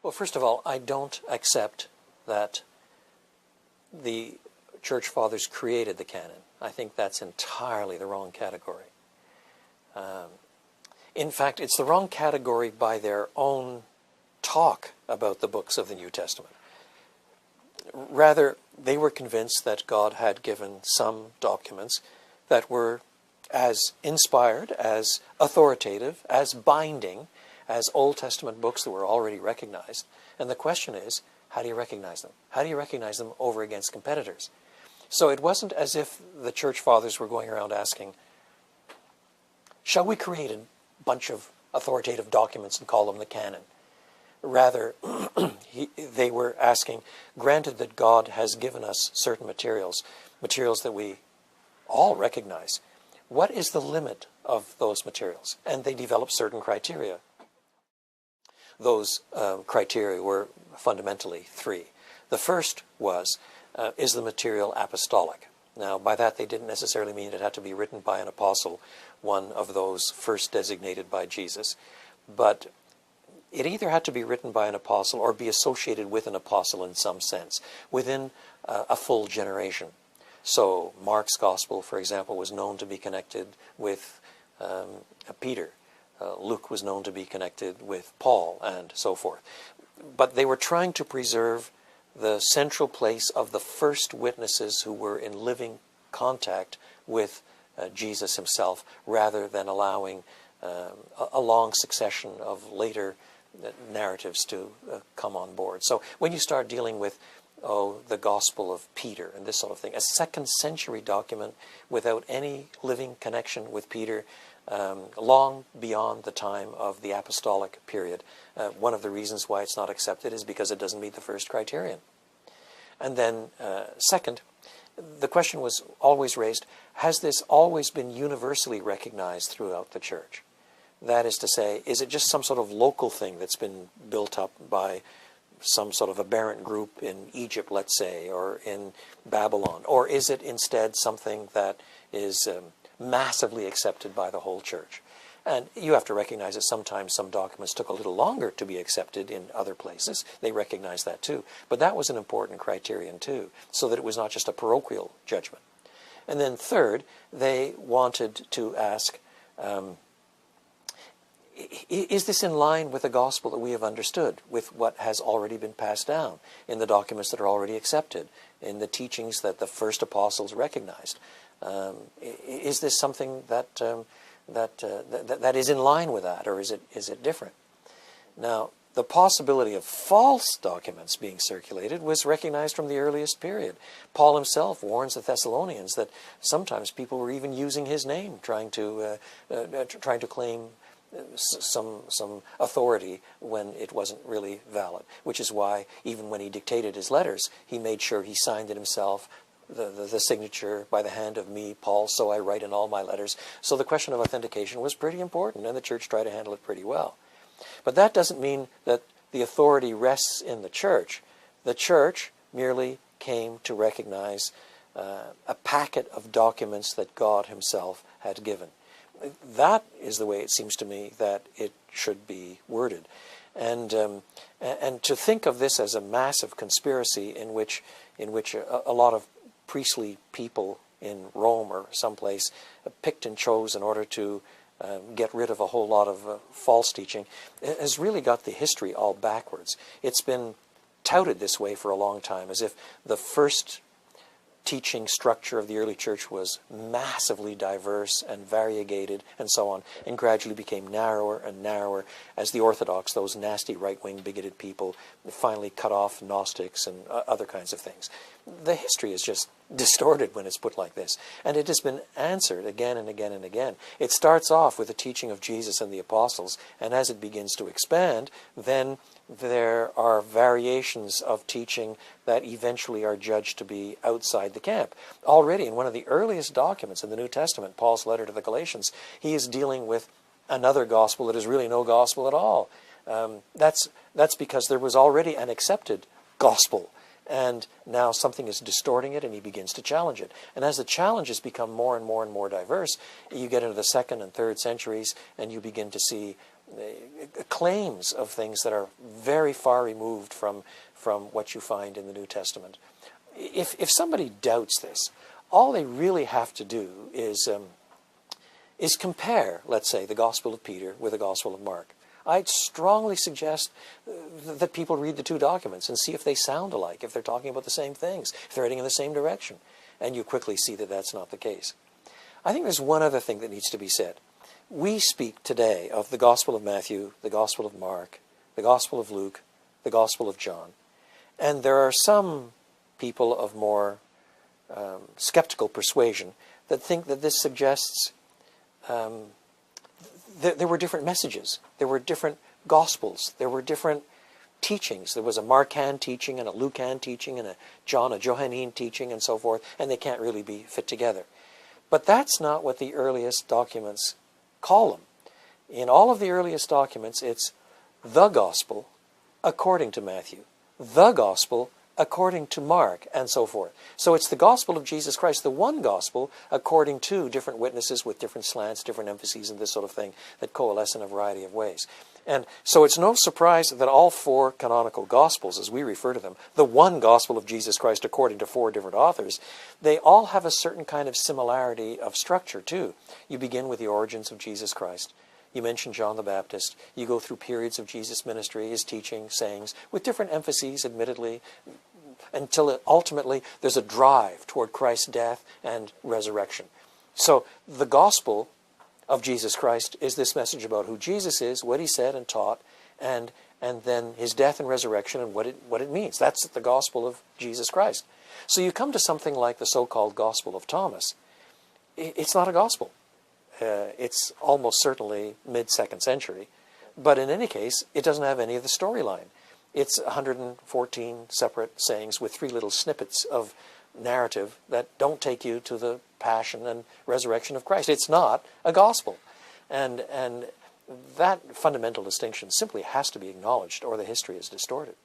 Well, first of all, I don't accept that the Church Fathers created the canon. I think that's entirely the wrong category. In fact, it's the wrong category by their own talk about the books of the New Testament. Rather, they were convinced that God had given some documents that were as inspired, as authoritative, as binding as Old Testament books that were already recognized. And the question is, how do you recognize them? How do you recognize them over against competitors? So it wasn't as if the Church Fathers were going around asking, shall we create a bunch of authoritative documents and call them the canon? Rather, they were asking, granted that God has given us certain materials that we all recognize, what is the limit of those materials? And they developed certain criteria. Those criteria were fundamentally three. The first was, is the material apostolic? Now, by that they didn't necessarily mean it had to be written by an apostle, one of those first designated by Jesus, but it either had to be written by an apostle or be associated with an apostle in some sense, within a full generation. So Mark's Gospel, for example, was known to be connected with Peter. Luke was known to be connected with Paul, and so forth. But they were trying to preserve the central place of the first witnesses who were in living contact with Jesus himself, rather than allowing a long succession of later narratives to come on board. So when you start dealing with the Gospel of Peter and this sort of thing, a second-century document without any living connection with Peter, long beyond the time of the apostolic period. One of the reasons why it's not accepted is because it doesn't meet the first criterion. And then, second, the question was always raised, has this always been universally recognized throughout the church? That is to say, is it just some sort of local thing that's been built up by some sort of aberrant group in Egypt, let's say, or in Babylon? Or is it instead something that is massively accepted by the whole church? And you have to recognize that sometimes some documents took a little longer to be accepted in other places. They recognize that too. But that was an important criterion too, so that it was not just a parochial judgment. And then third, they wanted to ask, is this in line with the gospel that we have understood, with what has already been passed down in the documents that are already accepted, in the teachings that the first apostles recognized? Is this something that that is in line with that, or is it different? Now, the possibility of false documents being circulated was recognized from the earliest period. Paul himself warns the Thessalonians that sometimes people were even using his name, trying to claim some authority when it wasn't really valid. Which is why, even when he dictated his letters, he made sure he signed it himself. The signature by the hand of me, Paul, so I write in all my letters. So the question of authentication was pretty important, and the church tried to handle it pretty well. But that doesn't mean that the authority rests in the church. The church merely came to recognize a packet of documents that God himself had given. That is the way it seems to me that it should be worded. And to think of this as a massive conspiracy in which a lot of priestly people in Rome or someplace picked and chose in order to get rid of a whole lot of false teaching, has really got the history all backwards. It's been touted this way for a long time, as if the first teaching structure of the early church was massively diverse and variegated and so on, and gradually became narrower and narrower as the Orthodox, those nasty right-wing bigoted people, finally cut off Gnostics and other kinds of things. The history is just distorted when it's put like this, and it has been answered again and again and again. It starts off with the teaching of Jesus and the apostles, and as it begins to expand, then there are variations of teaching that eventually are judged to be outside the camp. Already in one of the earliest documents in the New Testament, Paul's letter to the Galatians, he is dealing with another gospel that is really no gospel at all. That's because there was already an accepted gospel, and now something is distorting it, and he begins to challenge it. And as the challenges become more and more and more diverse, you get into the 2nd and 3rd centuries, and you begin to see claims of things that are very far removed from what you find in the New Testament. If somebody doubts this, all they really have to do is compare, let's say, the Gospel of Peter with the Gospel of Mark. I'd strongly suggest that people read the two documents and see if they sound alike, if they're talking about the same things, if they're heading in the same direction. And you quickly see that that's not the case. I think there's one other thing that needs to be said. We speak today of the Gospel of Matthew, the Gospel of Mark, the Gospel of Luke, the Gospel of John. And there are some people of more skeptical persuasion that think that this suggests there were different messages, there were different Gospels, there were different teachings. There was a Markan teaching and a Lucan teaching and a Johannine teaching and so forth, and they can't really be fit together. But that's not what the earliest documents call them. In all of the earliest documents, it's the Gospel according to Matthew, the Gospel according to Mark, and so forth. So it's the Gospel of Jesus Christ, the one Gospel, according to different witnesses with different slants, different emphases, and this sort of thing that coalesce in a variety of ways. And so it's no surprise that all four canonical Gospels, as we refer to them, the one Gospel of Jesus Christ according to four different authors, they all have a certain kind of similarity of structure too. You begin with the origins of Jesus Christ. You mention John the Baptist. You go through periods of Jesus' ministry, his teaching, sayings, with different emphases, admittedly, until ultimately there's a drive toward Christ's death and resurrection. So the gospel of Jesus Christ is this message about who Jesus is, what he said and taught, and then his death and resurrection and what it means. That's the gospel of Jesus Christ. So you come to something like the so-called Gospel of Thomas. It's not a gospel. It's almost certainly mid-2nd century. But in any case, it doesn't have any of the storyline. It's 114 separate sayings with 3 little snippets of narrative that don't take you to the passion and resurrection of Christ. It's not a gospel. And that fundamental distinction simply has to be acknowledged, or the history is distorted.